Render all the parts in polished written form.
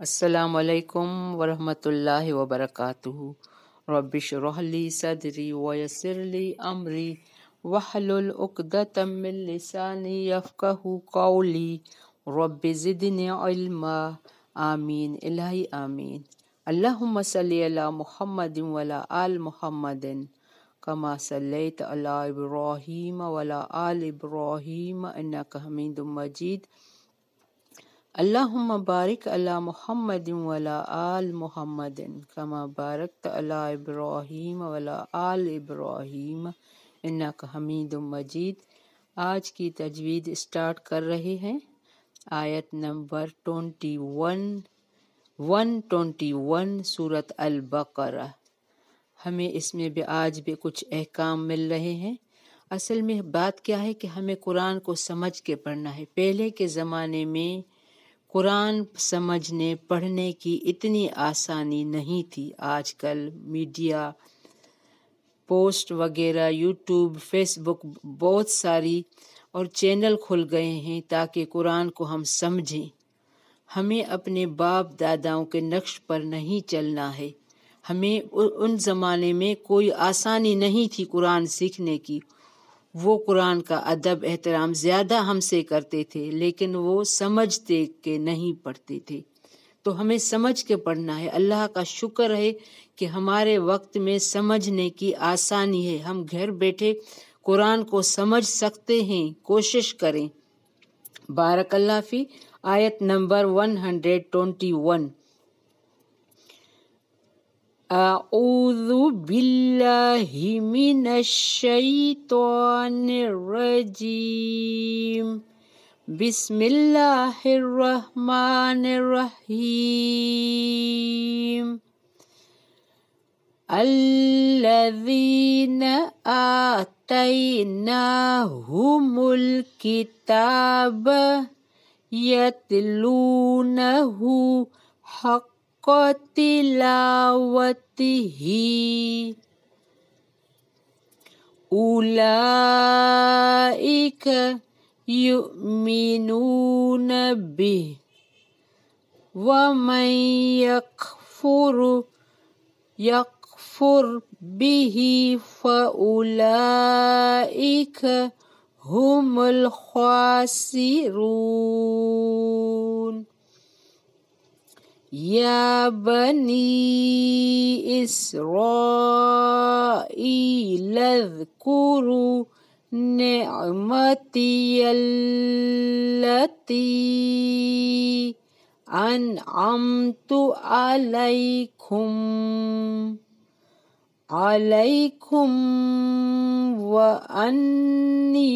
السلام علیکم ورحمۃ اللہ وبرکاتہ۔ رب اشرح لی صدری ویسر لی امری واحلل عقدۃ من لسانی یفقہوا قولی رب زدنی علما۔ آمین الہی آمین۔ اللہم صلی علی محمد وعلی آل محمد کما صلیت علی ابراہیم وعلی آل ابراہیم انک حمید مجید۔ اللہم بارک علی محمد وعلی آل محمد کما بارکت علی ابراہیم وعلی آل ابراہیم انک حمید مجید۔ آج کی تجوید اسٹارٹ کر رہے ہیں۔ آیت نمبر 121 سورۃ البقرہ۔ ہمیں اس میں بھی آج بھی کچھ احکام مل رہے ہیں۔ اصل میں بات کیا ہے کہ ہمیں قرآن کو سمجھ کے پڑھنا ہے۔ پہلے کے زمانے میں قرآن سمجھنے پڑھنے کی اتنی آسانی نہیں تھی۔ آج کل میڈیا، پوسٹ وغیرہ، یوٹیوب، فیس بک، بہت ساری اور چینل کھل گئے ہیں تاکہ قرآن کو ہم سمجھیں۔ ہمیں اپنے باپ داداؤں کے نقش پر نہیں چلنا ہے۔ ہمیں ان زمانے میں کوئی آسانی نہیں تھی قرآن سیکھنے کی۔ وہ قرآن کا ادب احترام زیادہ ہم سے کرتے تھے، لیکن وہ سمجھتے کہ نہیں پڑھتے تھے۔ تو ہمیں سمجھ کے پڑھنا ہے۔ اللہ کا شکر ہے کہ ہمارے وقت میں سمجھنے کی آسانی ہے۔ ہم گھر بیٹھے قرآن کو سمجھ سکتے ہیں۔ کوشش کریں۔ بارک اللہ فی۔ آیت نمبر 121۔ اعوذ باللہ من الشیطان الرجیم۔ بسم اللہ الرحمن الرحیم۔ الذین آتیناہم الکتاب یتلونہ حق تلاوتہ اولئک یؤمنون بہ ومن یکفر بہ فاولئک هم الخاسرون۔ یا بنی اسرائیل اذکروا نعمتی التی انعمت علیکم وانی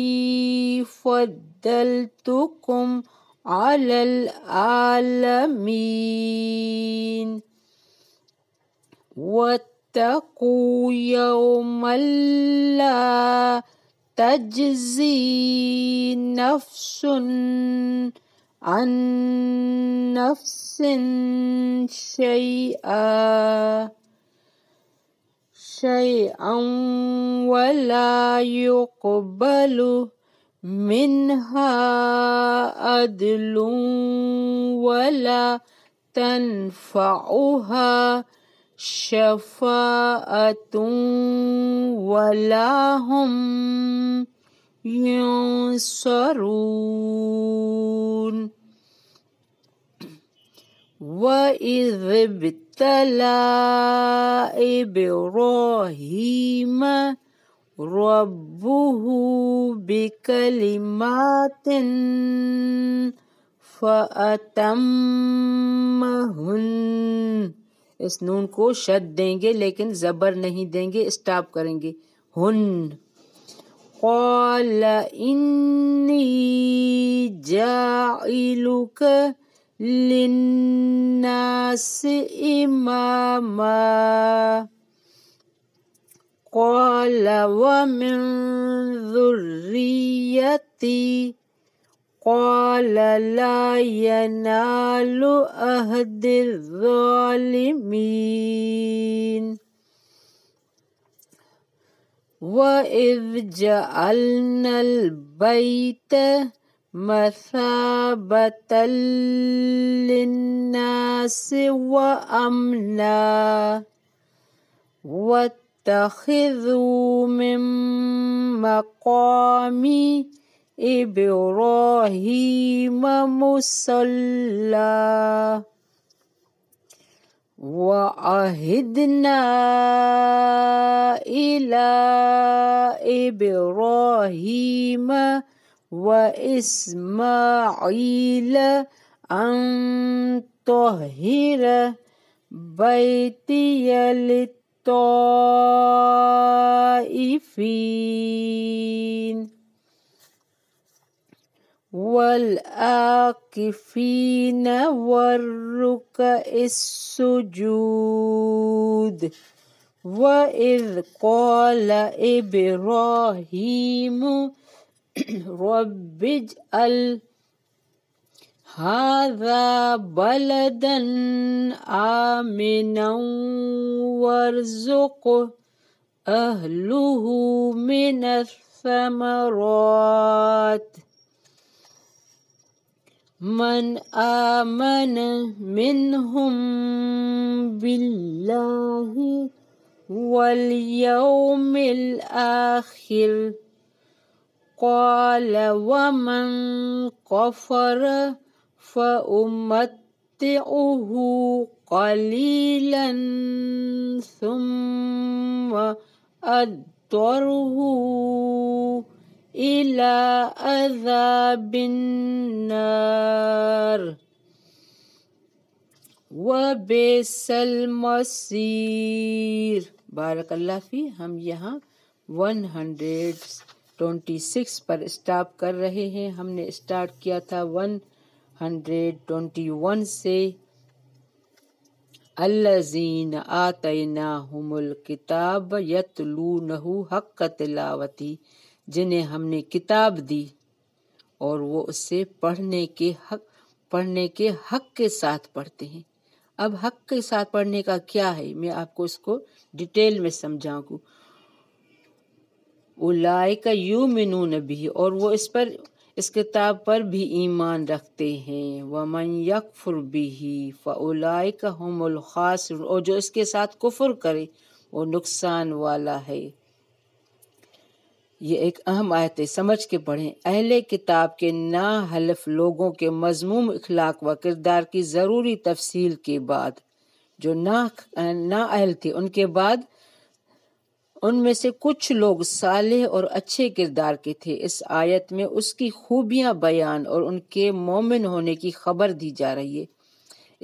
فضلتکم علی العالمین۔ واتقوا یوما لا تجزی نفس عن نفس شیئا ولا يقبل منها عدل ولا تنفعها شفاعة ولا هم ينصرون۔ وَإِذِ ابْتَلَى إِبْرَاهِيمَ رَبُّهُ بِكَلِمَاتٍ فَأَتَمَّهُنَّ۔ اس نون کو شد دیں گے لیکن زبر نہیں دیں گے، اسٹاپ کریں گے۔ ہن۔ قَالَ إِنِّي جَاعِلُكَ لِلنَّاسِ إِمَامًا۔ قَالَ وَمِن ذُرِّيَّتِي۔ قَالَ لَا يَنَالُ عَهْدِ الظَّالِمِينَ۔ وَإِذْ جَعَلْنَا الْبَيْتَ مَثَابَةً لِلنَّاسِ الناس وأمنا واتخذوا من مقام إبراهيم مصلى وعهدنا إلى إبراهيم وإسماعيل أن طهر بيتي للطائفين والآكفين والركع السجود وإذ قال إبراهيم رب اجعل هذا بلدا آمنا وارزق أهله من الثمرات من آمن منهم بالله واليوم الآخر قال ومن كفر فأمتعه قليلا ثم أضطره إلى عذاب النار وبئس المصير. بارک اللہ فی. ہم یہاں 126 پر اسٹاپ کر رہے ہیں. ہم نے اسٹارٹ کیا تھا 121 سے الذین آتیناہم الکتاب یتلونہ حق تلاوتی، جنہیں ہم نے کتاب دی اور وہ اسے پڑھنے کے حق کے ساتھ پڑھتے ہیں. اب حق کے ساتھ پڑھنے کا کیا ہے، میں آپ کو اس کو ڈیٹیل میں سمجھاؤں گا. اولئک یؤمنون بہ، اور وہ اس کتاب پر بھی ایمان رکھتے ہیں. ومن یکفر بہ فاولئک هم الخاسرون، اور جو اس کے ساتھ کفر کرے وہ نقصان والا ہے. یہ ایک اہم آیت ہے، سمجھ کے پڑھیں. اہل کتاب کے ناحلف لوگوں کے مذموم اخلاق و کردار کی ضروری تفصیل کے بعد، جو نااہل تھے ان کے بعد ان میں سے کچھ لوگ صالح اور اچھے کردار کے تھے. اس آیت میں اس کی خوبیاں بیان اور ان کے مومن ہونے کی خبر دی جا رہی ہے.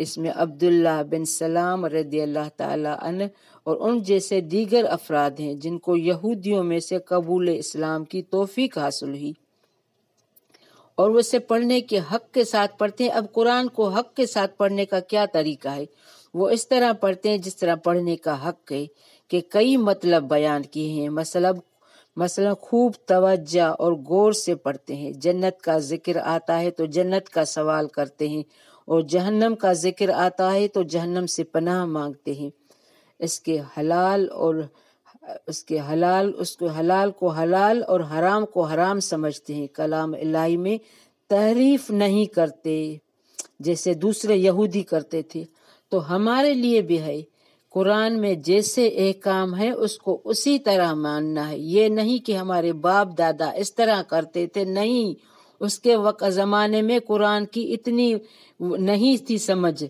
اس میں عبداللہ بن سلام رضی اللہ تعالیٰ عنہ اور ان جیسے دیگر افراد ہیں جن کو یہودیوں میں سے قبول اسلام کی توفیق حاصل ہوئی اور وہ اسے پڑھنے کے حق کے ساتھ پڑھتے ہیں. اب قرآن کو حق کے ساتھ پڑھنے کا کیا طریقہ ہے؟ وہ اس طرح پڑھتے ہیں جس طرح پڑھنے کا حق ہے کہ کئی مطلب بیان کیے ہیں. مثلا خوب توجہ اور غور سے پڑھتے ہیں. جنت کا ذکر آتا ہے تو جنت کا سوال کرتے ہیں، اور جہنم کا ذکر آتا ہے تو جہنم سے پناہ مانگتے ہیں. اس کے حلال کو حلال اور حرام کو حرام سمجھتے ہیں. کلام الہی میں تحریف نہیں کرتے جیسے دوسرے یہودی کرتے تھے. تو ہمارے لیے بھی ہے، قرآن میں جیسے احکام ہے اس کو اسی طرح ماننا ہے. یہ نہیں کہ ہمارے باپ دادا اس طرح کرتے تھے، نہیں. اس کے وقت زمانے میں قرآن کی اتنی نہیں تھی سمجھ.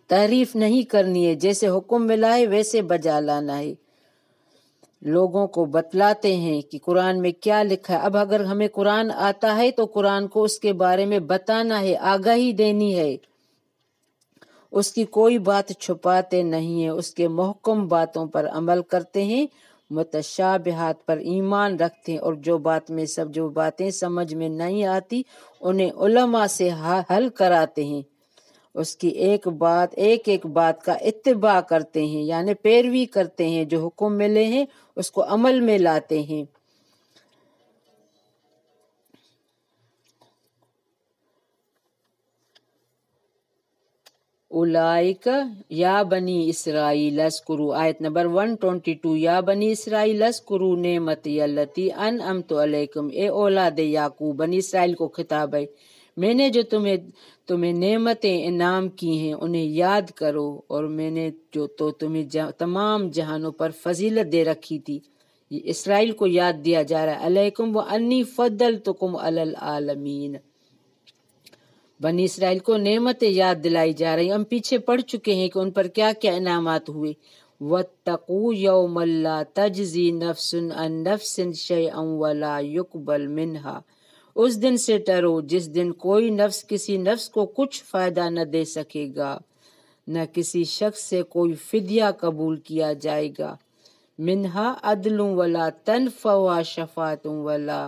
تحریف نہیں کرنی ہے، جیسے حکم ملا ہے ویسے بجا لانا ہے. لوگوں کو بتلاتے ہیں کہ قرآن میں کیا لکھا ہے. اب اگر ہمیں قرآن آتا ہے تو قرآن کو اس کے بارے میں بتانا ہے، آگاہی دینی ہے. اس کی کوئی بات چھپاتے نہیں ہیں. اس کے محکم باتوں پر عمل کرتے ہیں، متشابہات پر ایمان رکھتے ہیں، اور جو باتیں سمجھ میں نہیں آتی انہیں علماء سے حل کراتے ہیں. اس کی ایک ایک بات کا اتباع کرتے ہیں، یعنی پیروی کرتے ہیں. جو حکم ملے ہیں اس کو عمل میں لاتے ہیں. اولئک یا بنی اسرائیل اذکروا، آیت نمبر 122. یا بنی اسرائیل اذکروا نعمتی التی انعمت علیکم، اے اولاد یعقوب. بنی اسرائیل کو خطاب ہے. میں نے جو تمہیں نعمتیں انعام کی ہیں انہیں یاد کرو، اور میں نے جو تو تمہیں تمام جہانوں پر فضیلت دے رکھی تھی، یہ اسرائیل کو یاد دیا جا رہا ہے، علیکم وانی فضلتکم علی العالمین، بنی اسرائیل کو نعمتیں یاد دلائی جا رہی ہیں۔ ہم پیچھے پڑھ چکے ہیں کہ ان پر کیا کیا انعامات ہوئے۔ وَاتَّقُوا يَوْمًا لَا تَجْزِي نَفْسٌ عَن نَفْسٍ شَيْئًا وَلَا يُقْبَلْ مِنْهَا، اس دن سے ڈرو جس دن کوئی نفس کسی نفس کو کچھ فائدہ نہ دے سکے گا، نہ کسی شخص سے کوئی فدیہ قبول کیا جائے گا، منہا عدل ولا تنفع شفاعت ولا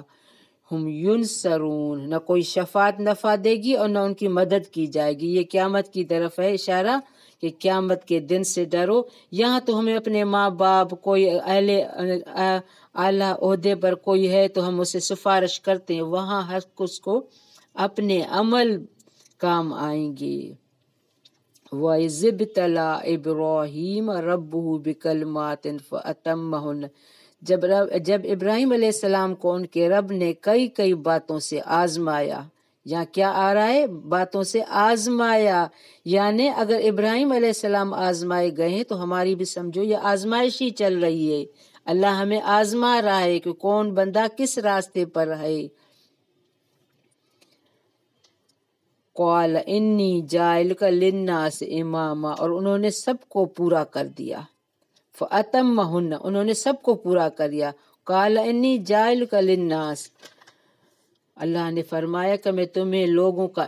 ہم ینصرون، نہ کوئی شفاعت نفع دے گی اور نہ ان کی مدد کی جائے گی۔ یہ قیامت کی طرف ہے اشارہ کہ قیامت کے دن سے ڈرو۔ یہاں تو ہمیں اپنے ماں باپ، کوئی اعلیٰ عہدے پر کوئی ہے تو ہم اسے سفارش کرتے ہیں، وہاں ہر کس کو اپنے عمل کام آئیں گے۔ وَإِذِ ابْتَلَىٰ إِبْرَاهِيمَ رَبُّهُ بِكَلِمَاتٍ فَأَتَمَّهُنَّ، جب ابراہیم علیہ السلام کو ان کے رب نے کئی باتوں سے آزمایا، یہاں کیا آ رہا ہے؟ باتوں سے آزمایا، یعنی اگر ابراہیم علیہ السلام آزمائے گئے ہیں تو ہماری بھی سمجھو یہ آزمائش ہی چل رہی ہے، اللہ ہمیں آزما رہا ہے کہ کون بندہ کس راستے پر ہے۔ قال انی جاعلک للناس اماما، اور انہوں نے سب کو پورا کر دیا، فاتمہن، انہوں نے سب کو پورا کر دیا، قال انی جاعلک للناس، اللہ نے فرمایا کہ میں تمہیں لوگوں کا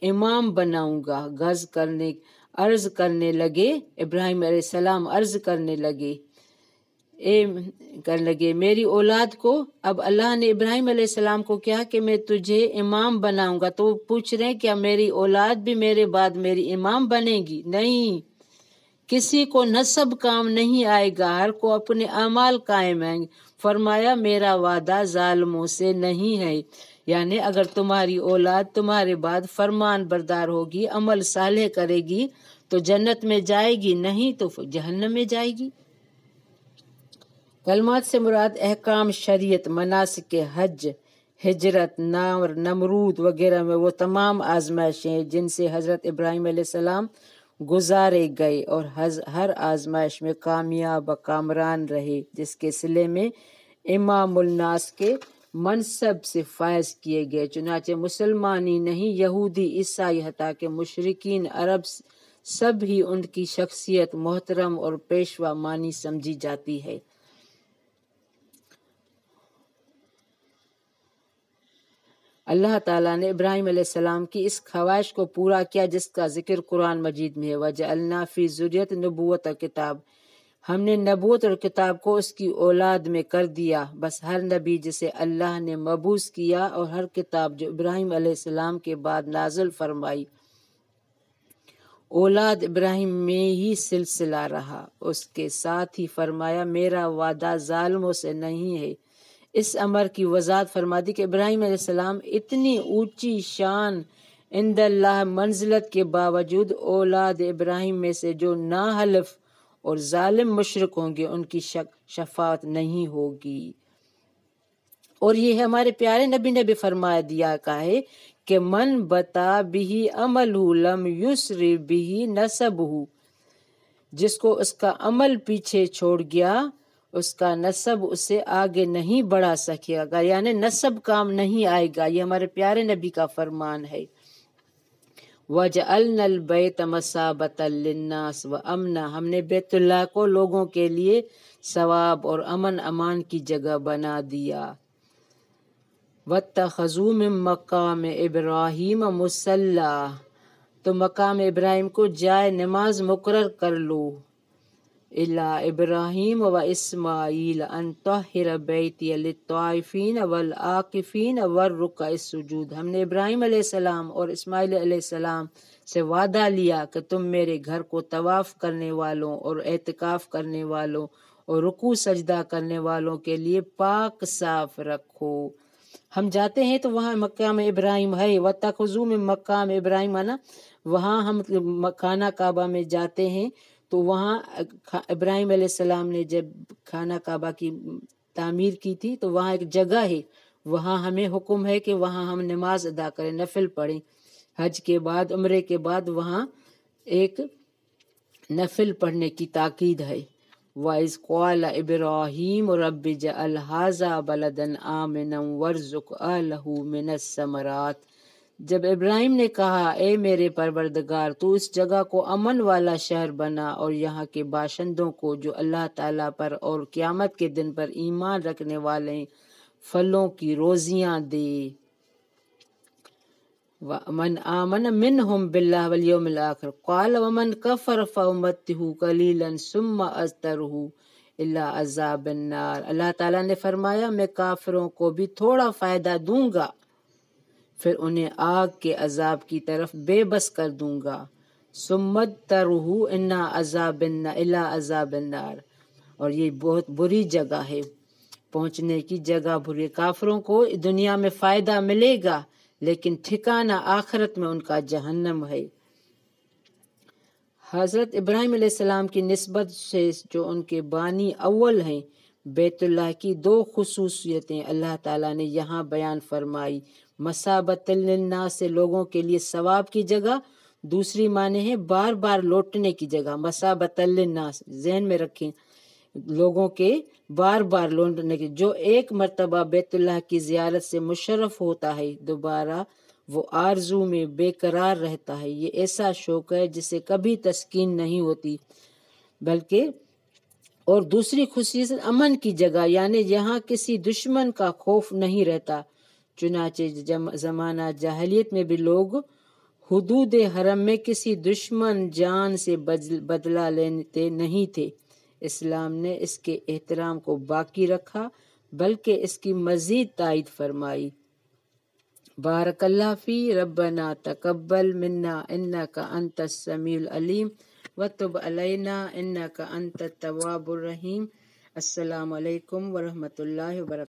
امام بناؤں گا۔ عرض کرنے لگے ابراہیم علیہ السلام، عرض کرنے لگے میری اولاد کو۔ اب اللہ نے ابراہیم علیہ السلام کو کہا کہ میں تجھے امام بناؤں گا، تو وہ پوچھ رہے ہیں کیا میری اولاد بھی میرے بعد میری امام بنے گی؟ نہیں، کسی کو نسب کام نہیں آئے گا، ہر کو اپنے اعمال قائم ہیں۔ فرمایا میرا وعدہ ظالموں سے نہیں ہے، یعنی اگر تمہاری اولاد تمہارے بعد فرمان بردار ہوگی، عمل صالح کرے گی تو جنت میں جائے گی، نہیں تو جہنم میں جائے گی۔ کلمات سے مراد احکام شریعت، مناسک حج، ہجرت، نمرود وغیرہ میں وہ تمام آزمائشیں جن سے حضرت ابراہیم علیہ السلام گزارے گئے، اور ہر آزمائش میں کامیاب کامران رہے، جس کے صلے میں امام الناس کے منصب سے فائز کیے گئے۔ چنانچہ مسلمان ہی نہیں، یہودی، عیسائی، حتیٰ کہ مشرکین عرب سب ہی ان کی شخصیت محترم اور پیشوا مانی سمجھی جاتی ہے۔ اللہ تعالیٰ نے ابراہیم علیہ السلام کی اس خواہش کو پورا کیا جس کا ذکر قرآن مجید میں ہے۔ وَجَعَلْنَا فِي ذُرِّيَّتِهِ النُّبُوَّةَ کتاب، ہم نے نبوت اور کتاب کو اس کی اولاد میں کر دیا۔ بس ہر نبی جسے اللہ نے مبعوث کیا اور ہر کتاب جو ابراہیم علیہ السلام کے بعد نازل فرمائی، اولاد ابراہیم میں ہی سلسلہ رہا۔ اس کے ساتھ ہی فرمایا میرا وعدہ ظالموں سے نہیں ہے۔ اس امر کی وضاحت فرما دی کہ ابراہیم علیہ السلام اتنی اونچی شان عند اللہ منزلت کے باوجود اولاد ابراہیم میں سے جو ناحلف اور ظالم مشرک ہوں گے ان کی شفاعت نہیں ہوگی۔ اور یہ ہمارے پیارے نبی نے بھی فرمایا دیا کا ہے کہ من بتا بھی عملہ لم یسر بھی نسبہ، جس کو اس کا عمل پیچھے چھوڑ گیا اس کا نسب اسے آگے نہیں بڑھا سکے گا، یعنی نسب کام نہیں آئے گا۔ یہ ہمارے پیارے نبی کا فرمان ہے۔ وَجَعَلْنَا الْبَيْتَ مَثَابَةً لِلنَّاسِ وَأَمْنًا، ہم نے بیت اللہ کو لوگوں کے لیے ثواب اور امن امان کی جگہ بنا دیا۔ وَاتَّخَذُوا مِن مَّقَامِ إِبْرَاهِيمَ مُصَلًّى، تو مقام ابراہیم کو جائے نماز مقرر کر لو۔ إِلَّا إِبْرَاهِيمَ وَإِسْمَاعِيلَ أَن طَهِّرَ بَيْتِيَ لِلطَّائِفِينَ وَالْعَاكِفِينَ وَالرُّكَعِ السُّجُودِ، ہم نے ابراہیم علیہ السلام اور اسماعیل علیہ السلام سے وعدہ لیا کہ تم میرے گھر کو طواف کرنے والوں اور اعتکاف کرنے والوں اور رکوع سجدہ کرنے والوں کے لیے پاک صاف رکھو۔ ہم جاتے ہیں تو وہاں مقام ابراہیم ہے، وَاتَّخَذُوا مِن مَّقَامِ إِبْرَاهِيمَ نا، وہاں ہم خانہ کعبہ میں جاتے ہیں تو وہاں ابراہیم علیہ السلام نے جب خانہ کعبہ کی تعمیر کی تھی تو وہاں ایک جگہ ہے، وہاں ہمیں حکم ہے کہ وہاں ہم نماز ادا کریں، نفل پڑھیں۔ حج کے بعد، عمرے کے بعد وہاں ایک نفل پڑھنے کی تاکید ہے۔ وَإِذْ قَالَ إِبْرَاهِيمُ رَبِّ اجْعَلْ هَٰذَا بَلَدًا آمِنًا وَارْزُقْ أَهْلَهُ مِنَ الثَّمَرَاتِ، جب ابراہیم نے کہا اے میرے پروردگار تو اس جگہ کو امن والا شہر بنا اور یہاں کے باشندوں کو جو اللہ تعالیٰ پر اور قیامت کے دن پر ایمان رکھنے والے پھلوں کی روزیاں دے۔ وَمَنْ آمَنَ مِنْهُمْ بِاللَّهِ وَالْيَوْمِ الْآخِرِ قَالَ وَمَنْ كَفَرَ فَأُمَتِّعُهُ قَلِيلًا ثُمَّ أَضْطَرُّهُ إِلَىٰ عَذَابِ النَّارِ، اللہ تعالیٰ نے فرمایا میں کافروں کو بھی تھوڑا فائدہ دوں گا، پھر انہیں آگ کے عذاب کی طرف بے بس کر دوں گا۔ ثُمَّ أَضْطَرُّهُ إِلَىٰ عَذَابِ النَّارِ، اور یہ بہت بری جگہ ہے، پہنچنے کی جگہ بری۔ کافروں کو دنیا میں فائدہ ملے گا لیکن ٹھکانہ آخرت میں ان کا جہنم ہے۔ حضرت ابراہیم علیہ السلام کی نسبت سے جو ان کے بانی اول ہیں، بیت اللہ کی دو خصوصیتیں اللہ تعالیٰ نے یہاں بیان فرمائی۔ مثابۃ للناس سے لوگوں کے لیے ثواب کی جگہ، دوسری معنی ہے بار بار لوٹنے کی جگہ۔ مثابۃ للناس ذہن میں رکھیں، لوگوں کے بار بار لوٹنے کی، جو ایک مرتبہ بیت اللہ کی زیارت سے مشرف ہوتا ہے دوبارہ وہ آرزو میں بے قرار رہتا ہے۔ یہ ایسا شوق ہے جسے کبھی تسکین نہیں ہوتی، بلکہ اور دوسری خصوصیت امن کی جگہ، یعنی یہاں کسی دشمن کا خوف نہیں رہتا۔ چنانچہ زمانہ جاہلیت میں بھی لوگ حدود حرم میں کسی دشمن جان سے بدلہ لیتے نہیں تھے۔ اسلام نے اس کے احترام کو باقی رکھا بلکہ اس کی مزید تائید فرمائی۔ بارک اللہ فی ربنا تقبل منا انک انت السمیع العلیم وتب علینا انک انت التواب الرحیم۔ السلام علیکم ورحمۃ اللہ وبرکاتہ۔